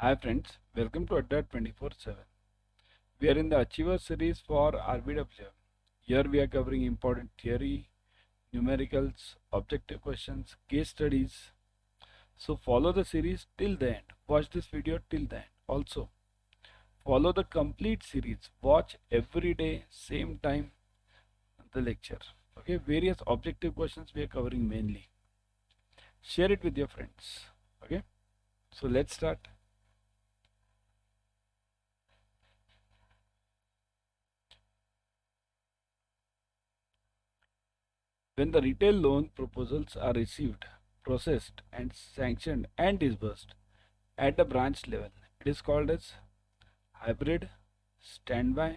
Hi friends, welcome to Adda 24/7. We are in the Achiever series for RBWM. Here we are covering important theory, numericals, objective questions, case studies. So follow the series till the end. Watch this video till the end. Also, follow the complete series. Watch every day, same time, the lecture. Okay, various objective questions we are covering mainly. Share it with your friends. Okay, so let's start. When the retail loan proposals are received, processed and sanctioned and disbursed at the branch level, it is called as hybrid, standby,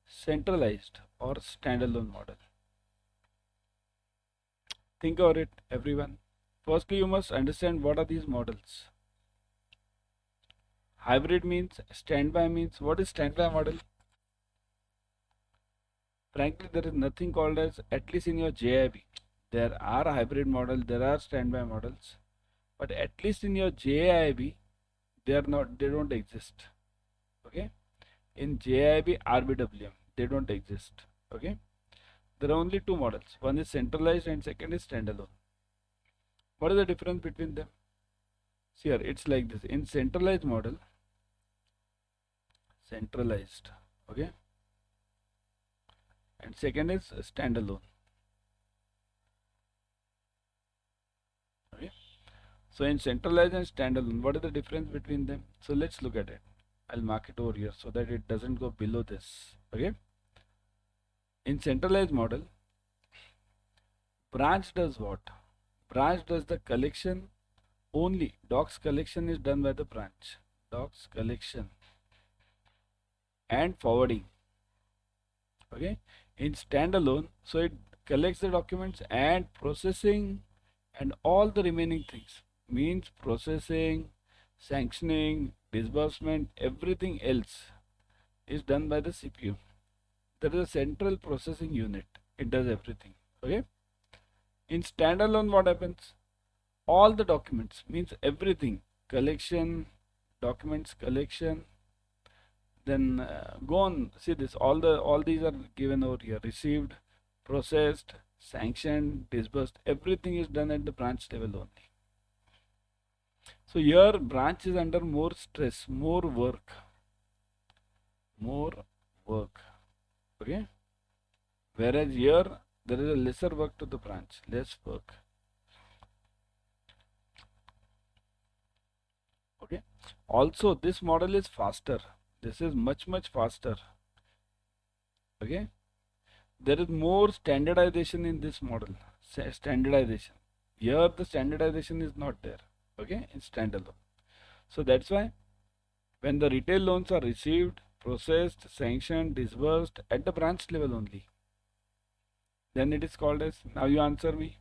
centralized or standalone model. Think about it, everyone. Firstly, you must understand what are these models. Hybrid means, standby means, what is standby model? Frankly, there is nothing called as, at least in your JAIIB. There are hybrid models, there are standby models, but at least in your JAIIB, they don't exist. Okay, in JAIIB, RBWM, they don't exist. Okay, there are only two models, one is centralized and second is standalone. What is the difference between them? See here, it's like this. In centralized model, centralized, okay, and second is standalone. Okay, so in centralized and standalone, what is the difference between them? So let's look at it. I'll mark it over here so that it doesn't go below this. Okay, in centralized model, branch does what? Branch does the collection only. Docs collection is done by the branch. Docs collection and forwarding. Okay, in standalone, so it collects the documents and processing and all the remaining things, means processing, sanctioning, disbursement, everything else is done by the CPU. There is a central processing unit, it does everything. Okay, in standalone, what happens? All the documents, means everything, collection, documents collection, then go on, see this, all these are given over here: received, processed, sanctioned, disbursed, everything is done at the branch level only. So here branch is under more stress, more work. Okay, whereas here there is a lesser work to the branch, less work. Okay, also this model is faster, this is much faster. Okay, there is more standardization in this model. Standardization here, the standardization is not there. Okay, in standalone. So that's why when the retail loans are received, processed, sanctioned, disbursed at the branch level only, then it is called as, now you answer me,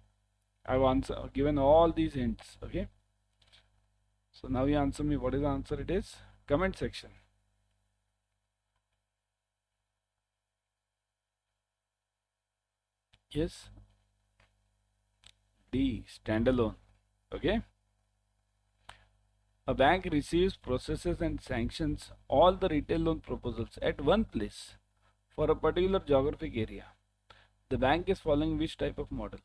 I've given all these hints. Okay, so now you answer me, what is the answer? It is comment section. Yes, D, standalone. Okay, a bank receives, processes and sanctions all the retail loan proposals at one place for a particular geographic area. The bank is following which type of model?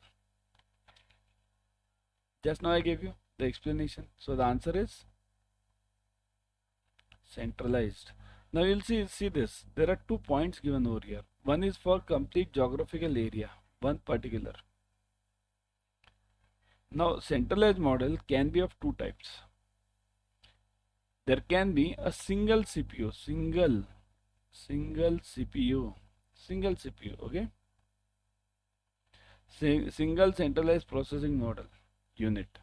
Just now I gave you the explanation. So the answer is centralized. Now you'll see this. There are 2 points given over here. One is for complete geographical area, one particular. Now centralized model can be of 2 types. There can be a single CPU, single CPU, okay, single centralized processing model unit,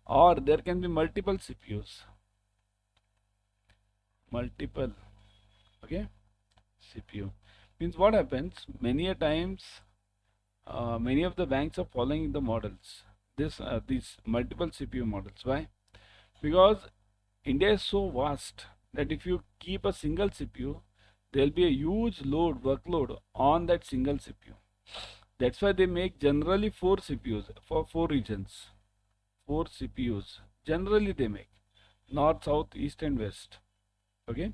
or there can be multiple CPUs, multiple, okay, CPU. Means what happens, many a times many of the banks are following the models, these multiple CPU models. Why? Because India is so vast that if you keep a single CPU, there will be a huge workload on that single CPU. That's why they make generally 4 CPUs for 4 regions. 4 CPUs generally they make. north, south, east and west. Okay.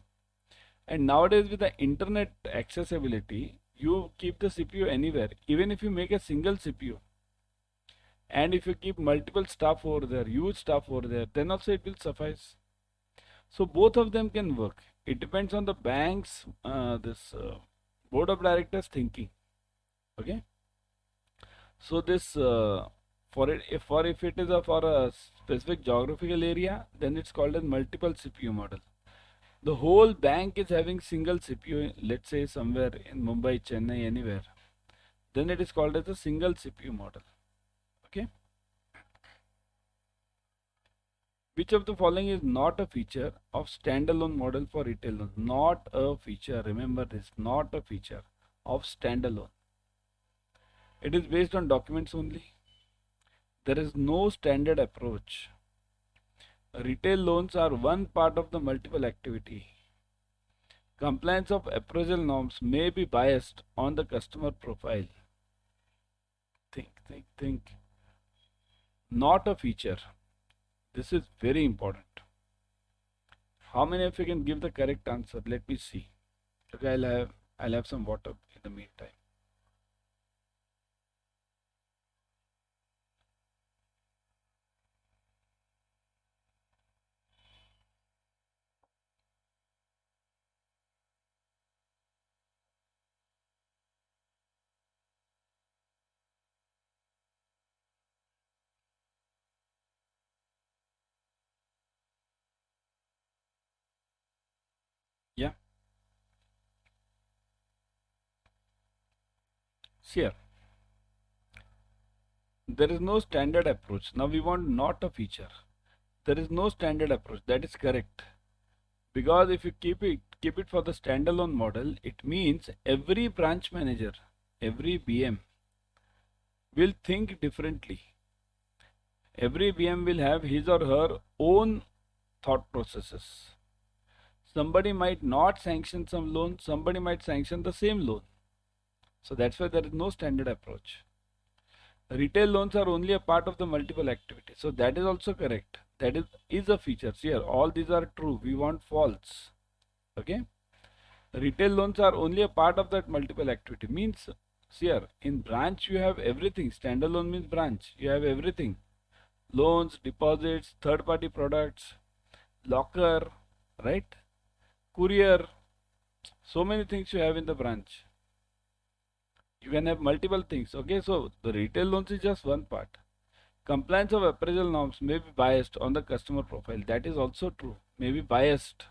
And nowadays with the internet accessibility, you keep the CPU anywhere. Even if you make a single CPU and if you keep multiple stuff over there, huge stuff over there, then also it will suffice. So both of them can work. It depends on the bank's this board of directors thinking. Okay. So this if it is for a specific geographical area, then it's called as multiple CPU model. The whole bank is having single CPU, let's say somewhere in Mumbai, Chennai, anywhere. Then it is called as a single CPU model. Okay. Which of the following is not a feature of standalone model for retail loan? Not a feature. Remember this, not a feature of standalone. It is based on documents only. There is no standard approach. Retail loans are one part of the multiple activity. Compliance of appraisal norms may be biased on the customer profile. Think. Not a feature. This is very important. How many of you can give the correct answer? Let me see. Okay, I'll have some water in the meantime. Yeah. Here. There is no standard approach. Now we want not a feature. There is no standard approach. That is correct. Because if you keep it for the standalone model, it means every branch manager, every BM will think differently. Every BM will have his or her own thought processes. Somebody might not sanction some loan, somebody might sanction the same loan. So that's why there is no standard approach. Retail loans are only a part of the multiple activity. So that is also correct. That is a feature. Here, all these are true. We want false. Okay. Retail loans are only a part of that multiple activity. Means here in branch you have everything. Standalone means branch. You have everything. Loans, deposits, third party products, locker, right? Courier. So many things you have in the branch. You can have multiple things. Okay, so the retail loans is just one part. Compliance of appraisal norms may be biased on the customer profile. That is also true. May be biased.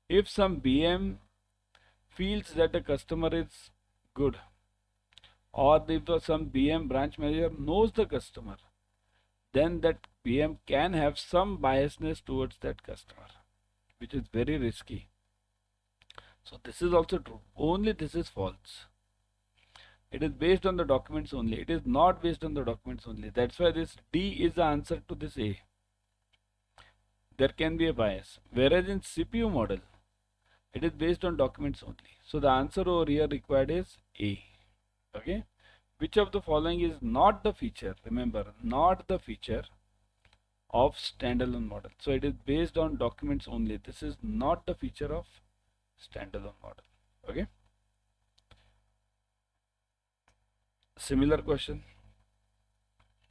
If some BM feels that the customer is good, or if some BM branch manager knows the customer, then that BM can have some biasness towards that customer, which is very risky. So this is also true. Only this is false. It is based on the documents only. It is not based on the documents only. That's why this D is the answer to this A. There can be a bias. Whereas in CPU model, it is based on documents only. So the answer over here required is A. Okay. Which of the following is not the feature? Remember, not the feature of standalone model. So it is based on documents only. This is not the feature of standalone model. Okay. Similar question.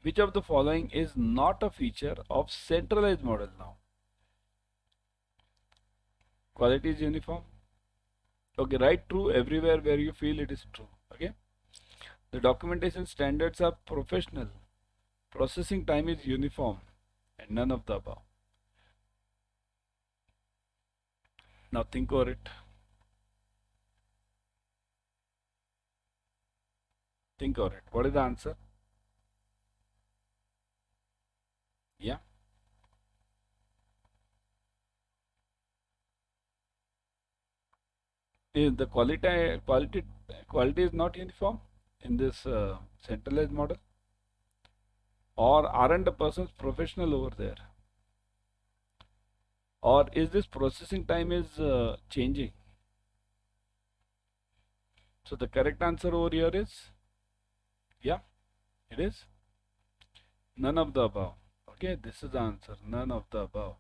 Which of the following is not a feature of centralized model now? Quality is uniform. Okay, write true everywhere where you feel it is true. Okay. The documentation standards are professional. Processing time is uniform, and none of the above. Now think over it. Think over it. What is the answer? Yeah. Is the quality is not uniform in this centralized model? Or aren't the persons professional over there? Or is this processing time is changing? So the correct answer over here is, yeah, it is none of the above. Okay, this is the answer, none of the above.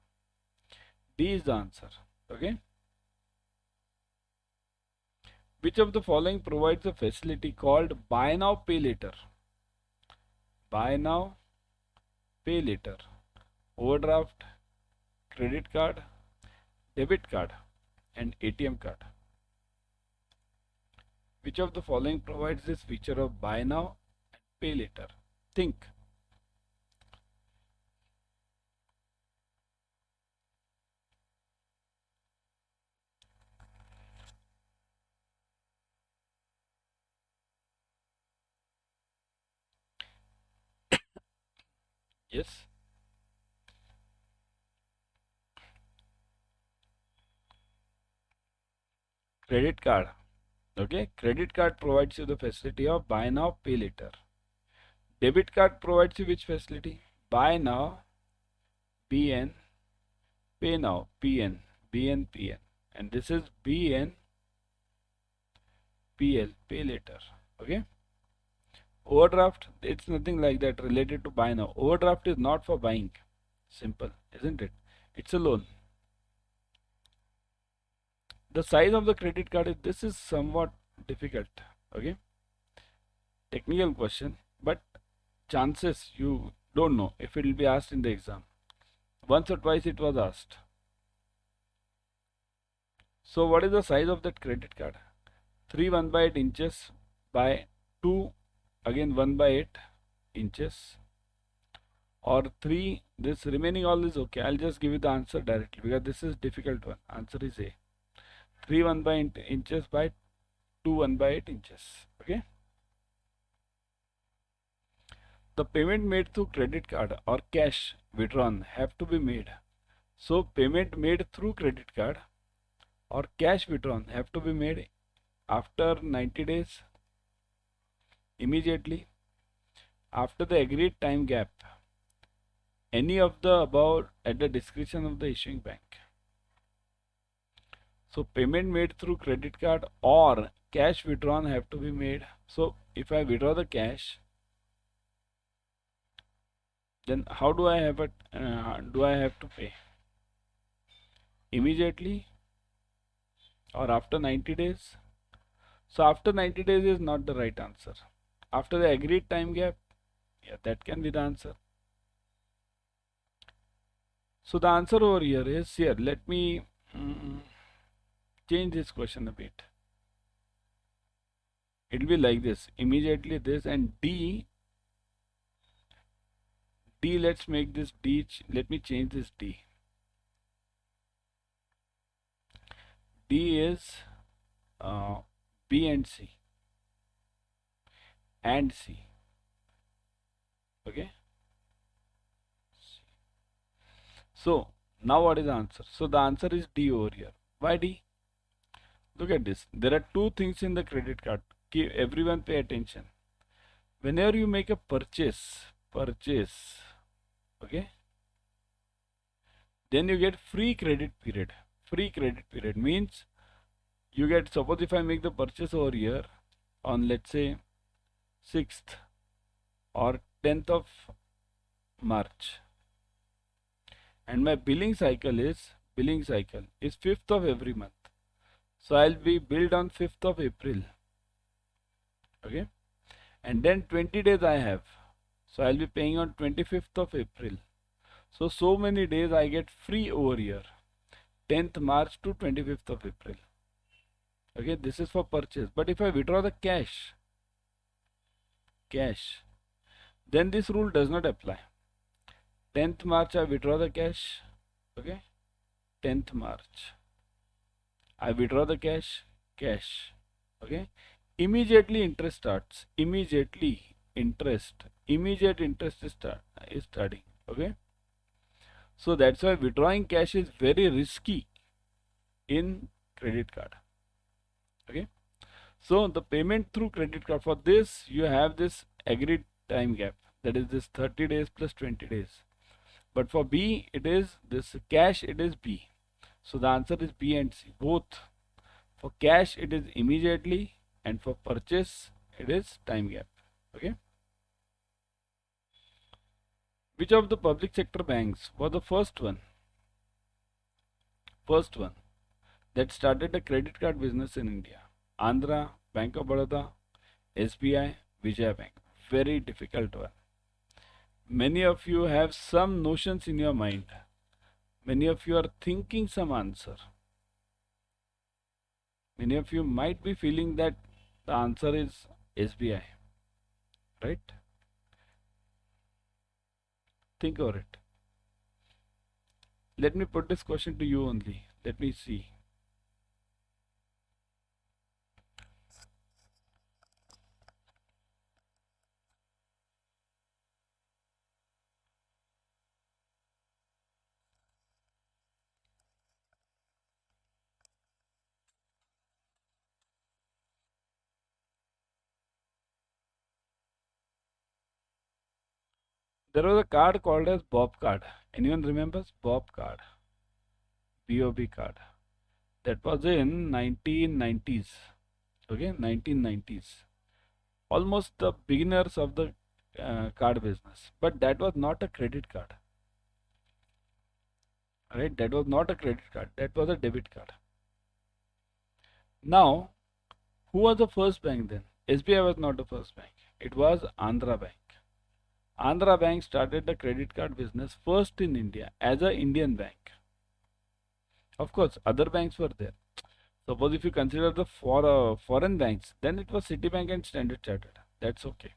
D is the answer. Okay. Which of the following provides a facility called buy now pay later? Buy now pay later. Overdraft, credit card, debit card, and ATM card. Which of the following provides this feature of buy now and pay later? Think. Yes. Credit card. Okay. Credit card provides you the facility of buy now, pay later. Debit card provides you which facility? Buy now, BN, pay now, PN, BN, PN. And this is BN, PL, pay later. Okay. Overdraft, it's nothing like that related to buy now. Overdraft is not for buying. Simple, isn't it? It's a loan. The size of the credit card is, this is somewhat difficult. Okay. Technical question, but chances you don't know if it will be asked in the exam. Once or twice it was asked. So what is the size of that credit card? 3 1/8 inches by 2 again 1/8 inches, or 3, this remaining all is okay. I'll just give you the answer directly because this is difficult one. Answer is A. 3 1/8 inches by 2 1/8 inches. Okay. The payment made through credit card or cash withdrawn have to be made. So payment made through credit card or cash withdrawn have to be made after 90 days, immediately, after the agreed time gap, any of the above at the discretion of the issuing bank. So payment made through credit card or cash withdrawn have to be made. So if I withdraw the cash, then how do I have it? Do I have to pay immediately or after 90 days? So after 90 days is not the right answer. After the agreed time gap, yeah, that can be the answer. So the answer over here is here. Let me change this question a bit. It will be like this, immediately this, and D, let's make this D, let me change this D. D is B and C. And C. Okay. So now what is the answer? So the answer is D over here. Why D? Look at this. There are two things in the credit card. Everyone pay attention. Whenever you make a purchase, okay, then you get free credit period. Free credit period means you get, suppose if I make the purchase over here on, let's say, 6th or 10th of March, and my billing cycle is 5th of every month. So I'll be billed on 5th of April. Okay. And then 20 days I have. So I'll be paying on 25th of April. So many days I get free over here. 10th March to 25th of April. Okay, this is for purchase. But if I withdraw the cash, then this rule does not apply. 10th March I withdraw the cash. Okay, 10th March I withdraw the cash. Okay, immediately interest starts. Immediate interest is starting. Okay, so that's why withdrawing cash is very risky in credit card. Okay, so the payment through credit card, for this you have this agreed time gap, that is this 30 days plus 20 days. But for B, it is this cash, it is B. So the answer is B and C both. For cash it is immediately, and for purchase it is time gap. Okay. Which of the public sector banks was the first one First one that started the credit card business in India? Andhra, Bank of Baroda, SBI, Vijaya Bank. Very difficult one. Many of you have some notions in your mind. Many of you are thinking some answer. Many of you might be feeling that the answer is SBI, right? Think over it. Let me put this question to you only. Let me see. There was a card called as Bob card. Anyone remembers Bob card? BOB card. That was in 1990s. Okay, 1990s. Almost the beginners of the card business. But that was not a credit card. Right? That was not a credit card. That was a debit card. Now, who was the first bank then? SBI was not the first bank. It was Andhra Bank. Andhra Bank started the credit card business first in India as an Indian bank. Of course, other banks were there. Suppose if you consider the foreign banks, then it was Citibank and Standard Chartered. That's okay.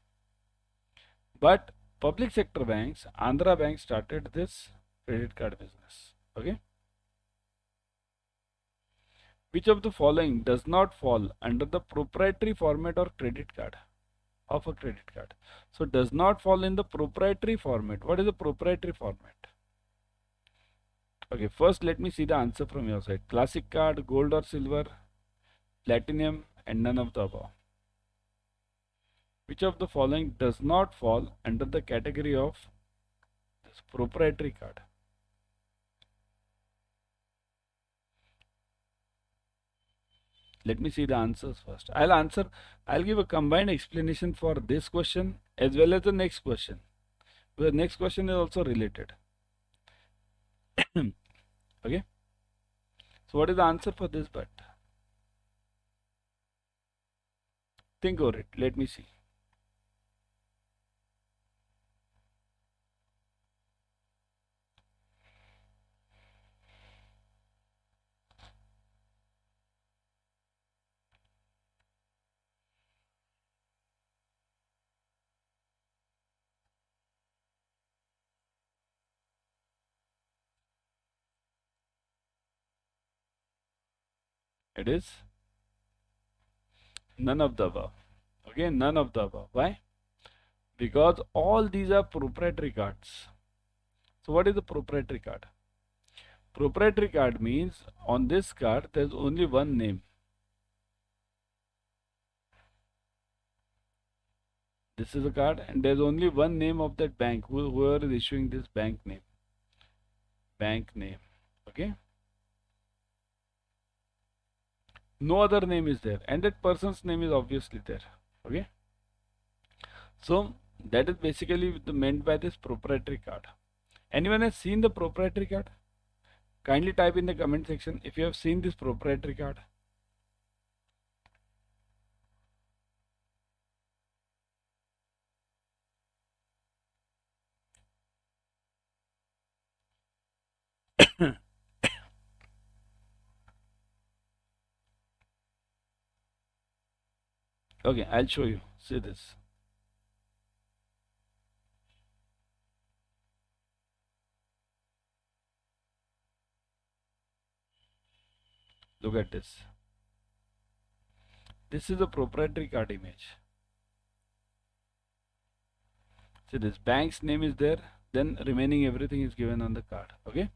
But public sector banks, Andhra Bank started this credit card business. Okay. Which of the following does not fall under the proprietary format or credit card of a credit card? So does not fall in the proprietary format. What is the proprietary format? Okay, first let me see the answer from your side. Classic card, gold or silver, platinum, and none of the above. Which of the following does not fall under the category of this proprietary card? Let me see the answers first. I'll give a combined explanation for this question as well as the next question. The next question is also related. Okay. So what is the answer for this but? Think over it. Let me see. It is none of the above. Okay, none of the above. Why? Because all these are proprietary cards. So what is the proprietary card? Proprietary card means on this card there's only one name. This is a card and there's only one name of that bank, whoever is issuing this bank name. Bank name. Okay. No other name is there and that person's name is obviously there. Okay. So that is basically meant by this proprietary card. Anyone has seen the proprietary card? Kindly type in the comment section if you have seen this proprietary card. Okay, I'll show you. See this. Look at this. This is a proprietary card image. See this bank's name is there, then remaining everything is given on the card. Okay.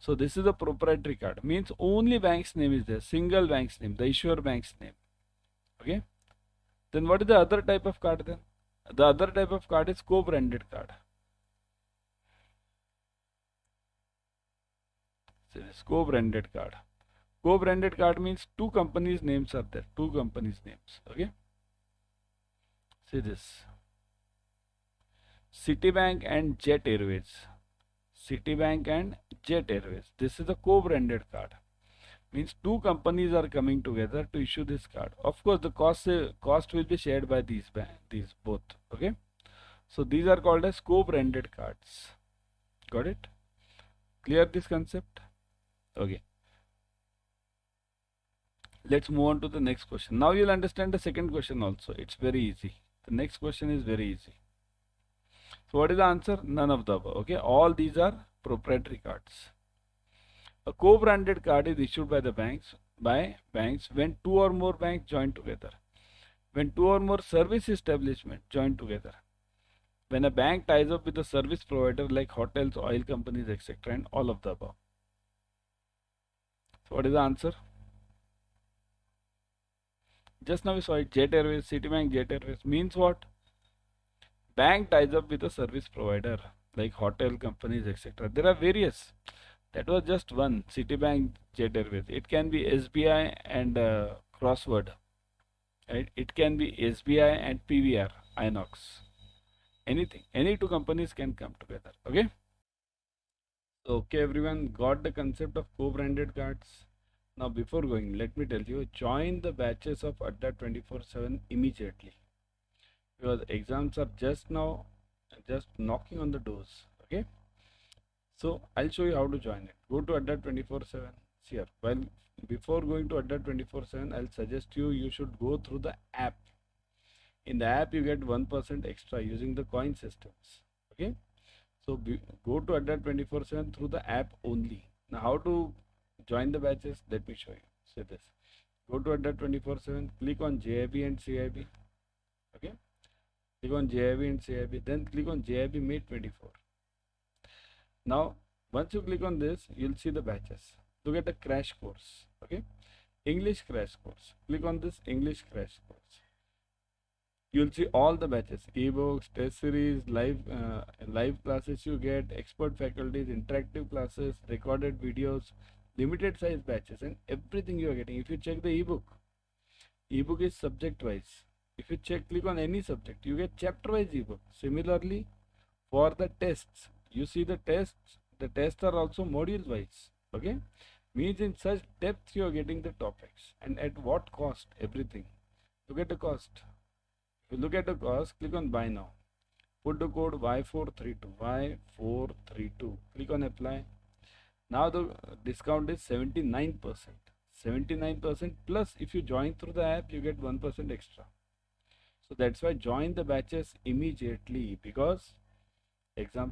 So this is a proprietary card. Means only bank's name is there, single bank's name, the issuer bank's name. Okay. Then what is the other type of card then? The other type of card is co-branded card. So this co-branded card. Co-branded card means two companies' names are there. Two companies' names. Okay. See this. Citibank and Jet Airways. Citibank and Jet Airways. This is a co-branded card. Means two companies are coming together to issue this card. Of course, the cost will be shared by these both. Okay. So these are called as co-branded cards. Got it? Clear this concept? Okay. Let's move on to the next question. Now you'll understand the second question also. It's very easy. The next question is very easy. So what is the answer? None of the above. Okay. All these are proprietary cards. A co-branded card is issued by the banks when two or more banks join together. When two or more service establishments join together. When a bank ties up with a service provider like hotels, oil companies, etc., and all of the above. So what is the answer? Just now we saw it. Jet Airways, Citibank, Jet Airways means what? Bank ties up with a service provider like hotel companies, etc. There are various. That was just one. Citibank, Jet Airways. It can be SBI and Crossword. Right? It can be SBI and PVR, Inox. Anything. Any two companies can come together. Okay. Okay, everyone got the concept of co-branded cards. Now, before going, let me tell you, join the batches of Adda 24/7 immediately because exams are just knocking on the doors. Okay. So I'll show you how to join it. Go to Adda 24/7 here. Well, before going to Adda 24/7, I'll suggest you should go through the app. In the app, you get 1% extra using the coin systems. Okay. So go to Adda 24/7 through the app only. Now, how to join the batches? Let me show you. Say this. Go to Adda 24/7. Click on JAIIB and CIB. Okay. Click on JAIIB and CIB. Then click on JAIIB May 24. Now, once you click on this, you'll see the batches. Look at the crash course. Okay. English crash course. Click on this English crash course. You'll see all the batches, ebooks, test series, live classes you get, expert faculties, interactive classes, recorded videos, limited size batches, and everything you are getting. If you check the ebook is subject wise. If you click on any subject, you get chapter wise ebook. Similarly, for the tests, you see the tests are also module wise. Okay, means in such depth you are getting the topics, and at what cost? Everything. Look at the cost. If you look at the cost, click on buy now. Put the code Y432. Click on apply. Now the discount is 79%. 79% plus if you join through the app, you get 1% extra. So that's why join the batches immediately because exam